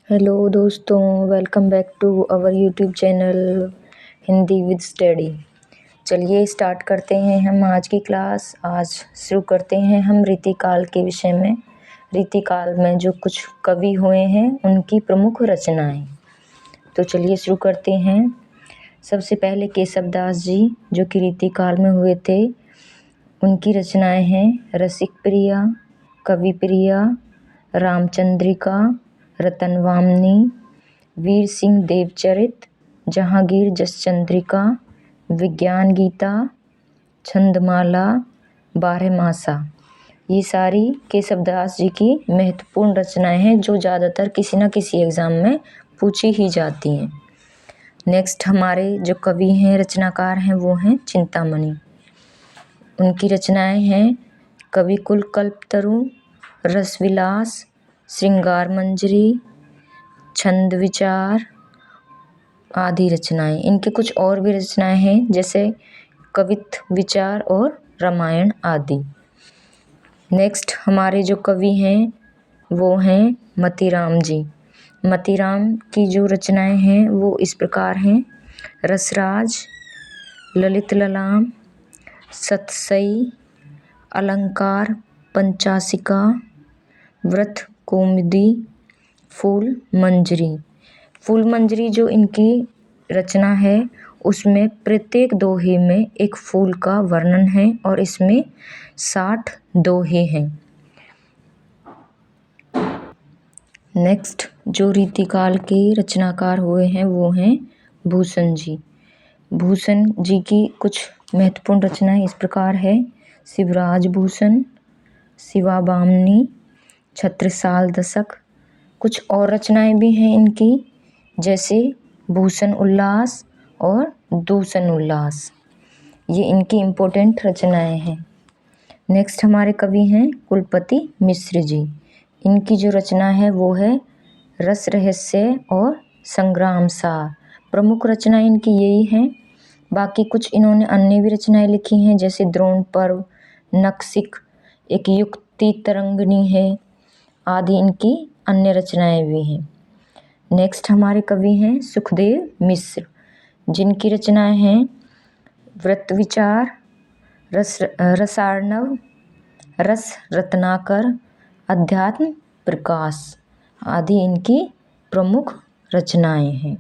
Hello दोस्तों, welcome back to our YouTube channel Hindi with study. चलिए start करते हैं हम आज की क्लास। आज शुरू करते हैं हम रीतिकाल के विषय में। रीतिकाल में जो कुछ कवि हुए हैं उनकी प्रमुख रचनाएं। तो चलिए शुरू करते हैं। सबसे पहले केशवदास जी जो कि रीतिकाल में हुए थे, उनकी रचनाएं हैं रसिक प्रिया, कवि प्रिया, रामचंद्रिका, रतनवामनी, वीर सिंह देवचरित, जहांगीर जसचंद्रिका, विज्ञान गीता, छंदमाला, बारहमासा। ये सारी केशवदास जी की महत्वपूर्ण रचनाएं हैं जो ज़्यादातर किसी न किसी एग्ज़ाम में पूछी ही जाती हैं। नेक्स्ट हमारे जो कवि हैं, रचनाकार हैं, वो हैं चिंतामणि। उनकी रचनाएं हैं कविकुल कल्पतरु, रसविलास, श्रृंगार मंजरी, छंद विचार आदि रचनाएं। इनके कुछ और भी रचनाएं हैं जैसे कवित्व विचार और रामायण आदि। नेक्स्ट हमारे जो कवि हैं वो हैं मतीराम जी। मतीराम की जो रचनाएं हैं वो इस प्रकार हैं रसराज, ललित ललाम, सतसई, अलंकार पंचासिका, व्रत कौमुदी, फूल मंजरी। फूल मंजरी जो इनकी रचना है उसमें प्रत्येक दोहे में एक फूल का वर्णन है और इसमें 60 दोहे हैं। नेक्स्ट जो रीतिकाल के रचनाकार हुए हैं वो हैं भूषण जी। भूषण जी की कुछ महत्वपूर्ण रचनाएं इस प्रकार है शिवराज भूषण, शिवाबामनी, छत्रसाल दशक। कुछ और रचनाएं भी हैं इनकी जैसे भूषण उल्लास और दूषण उल्लास। ये इनकी इम्पोर्टेंट रचनाएं हैं। नेक्स्ट हमारे कवि हैं कुलपति मिश्र जी। इनकी जो रचना है वो है रस रहस्य और संग्राम सार। प्रमुख रचनाएं इनकी यही हैं। बाकी कुछ इन्होंने अन्य भी रचनाएं लिखी हैं जैसे द्रोण पर्व, नक्सिक, एक युक्ति तरंगिणी है आदि इनकी अन्य रचनाएं भी हैं। नेक्स्ट हमारे कवि हैं सुखदेव मिश्र, जिनकी रचनाएं हैं व्रत विचार, रसार्णव, रस रत्नाकर, अध्यात्म प्रकाश आदि इनकी प्रमुख रचनाएं हैं।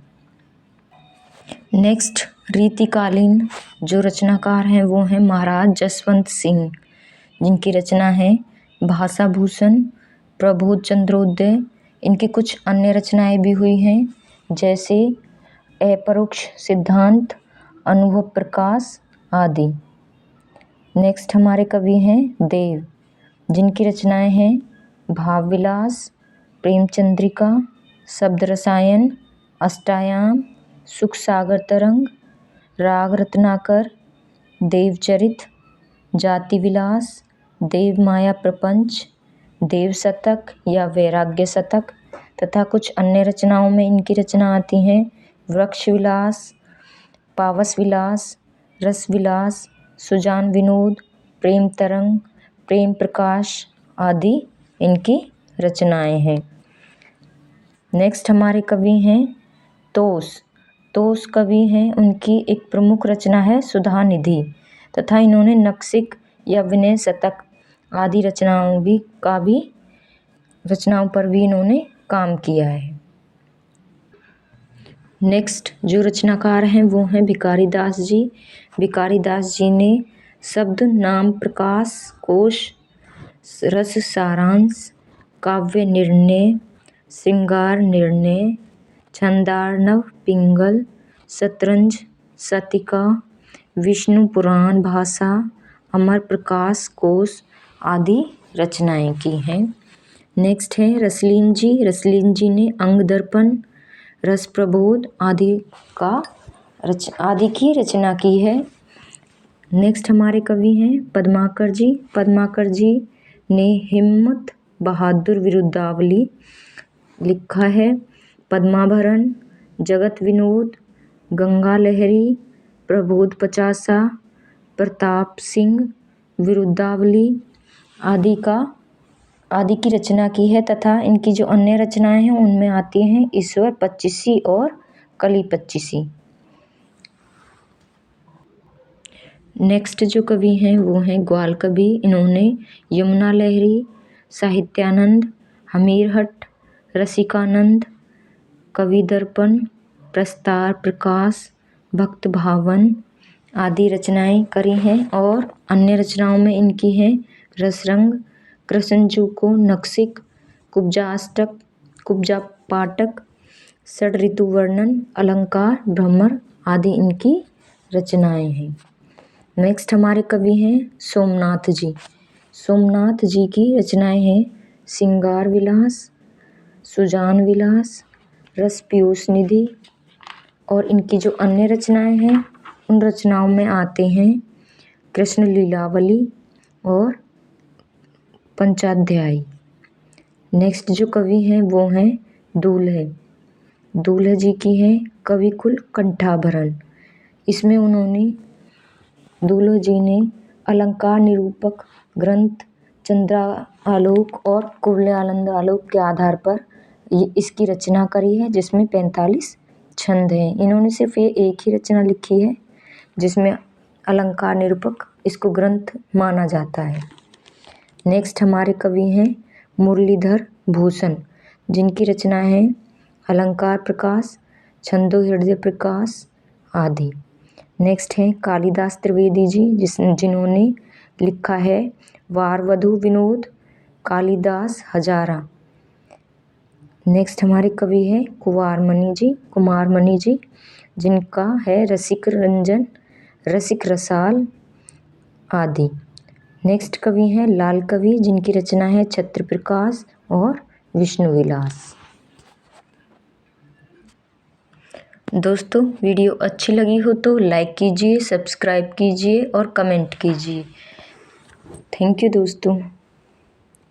नेक्स्ट रीतिकालीन जो रचनाकार हैं वो हैं महाराज जसवंत सिंह, जिनकी रचना है भाषा भूषण, प्रबोध चंद्रोदय। इनकी कुछ अन्य रचनाएं भी हुई हैं जैसे अपरोक्ष सिद्धांत, अनुभव प्रकाश आदि। नेक्स्ट हमारे कवि हैं देव, जिनकी रचनाएं हैं भाव विलास, प्रेम चंद्रिका, शब्द रसायन, अष्टायाम, सुख सागर तरंग, राग रत्नाकर, देवचरित, जाति विलास, देव माया प्रपंच, देव शतक या वैराग्य शतक। तथा कुछ अन्य रचनाओं में इनकी रचना आती हैं वृक्ष विलास, पावस विलास, रस विलास, सुजान विनोद, प्रेम तरंग, प्रेम प्रकाश आदि इनकी रचनाएं हैं। नेक्स्ट हमारे कवि हैं तोस। तोस कवि हैं, उनकी एक प्रमुख रचना है सुधा निधि तथा इन्होंने नक्सिक या विनय शतक आदि रचनाओं पर भी इन्होंने काम किया है। नेक्स्ट जो रचनाकार हैं वो हैं भिखारी दास जी। भिखारी दास जी ने शब्द नाम प्रकाश कोश, रस सारांश, काव्य निर्णय, श्रृंगार निर्णय, छंदार्णव पिंगल, शतरंज शतिका, विष्णु पुराण भाषा, अमर प्रकाश कोश आदि रचनाएं की हैं। नेक्स्ट है रसलीन जी। रसलीन जी ने अंग दर्पण, रस प्रबोध आदि की रचना की है। नेक्स्ट हमारे कवि हैं पद्माकर जी। पद्माकर जी ने हिम्मत बहादुर विरुद्धावली लिखा है। पद्माभरण, जगत विनोद, गंगा लहरी, प्रबोध पचासा, प्रताप सिंह, विरुद्धावली आदि का आदि की रचना की है तथा इनकी जो अन्य रचनाएं हैं उनमें आती हैं ईश्वर पच्चीसी और कली पच्चीसी। नेक्स्ट जो कवि हैं वो हैं ग्वाल कवि। इन्होंने यमुना लहरी, साहित्यानंद, हमीरहट, रसिकानंद, कवि दर्पण, प्रस्तार प्रकाश, भक्त भावन आदि रचनाएं करी हैं और अन्य रचनाओं में इनकी हैं रसरंग, कृष्णचूको, नक्सिक, कुब्जाष्टक, कुब्जा पाटक, षड ऋतु वर्णन, अलंकार, भ्रमर आदि इनकी रचनाएं हैं। नेक्स्ट हमारे कवि हैं सोमनाथ जी। सोमनाथ जी की रचनाएं हैं सिंगार विलास, सुजान विलास, रस पीयूष निधि और इनकी जो अन्य रचनाएं हैं उन रचनाओं में आते हैं कृष्ण लीलावली और पंचाध्यायी। नेक्स्ट जो कवि हैं वो हैं दूल्हे। दूल्हे जी की है कविकुल कंठाभरण। इसमें उन्होंने दूल्हे जी ने अलंकार निरूपक ग्रंथ चंद्रालोक और कुवलयानंद आलोक के आधार पर इसकी रचना करी है जिसमें 45 छंद हैं। इन्होंने सिर्फ ये एक ही रचना लिखी है जिसमें अलंकार निरूपक इसको ग्रंथ माना जाता है। नेक्स्ट हमारे कवि हैं मुरलीधर भूषण, जिनकी रचना है अलंकार प्रकाश, छंदो हृदय प्रकाश आदि। नेक्स्ट हैं कालिदास त्रिवेदी जी जिन्होंने लिखा है वार वधु विनोद, कालिदास हजारा। नेक्स्ट हमारे कवि हैं कुमार मणि जी जिनका है रसिक रंजन, रसिक रसाल आदि। नेक्स्ट कवि हैं लाल कवि जिनकी रचना है छत्र प्रकाश और विष्णु विलास। दोस्तों वीडियो अच्छी लगी हो तो लाइक कीजिए, सब्सक्राइब कीजिए और कमेंट कीजिए। थैंक यू दोस्तों।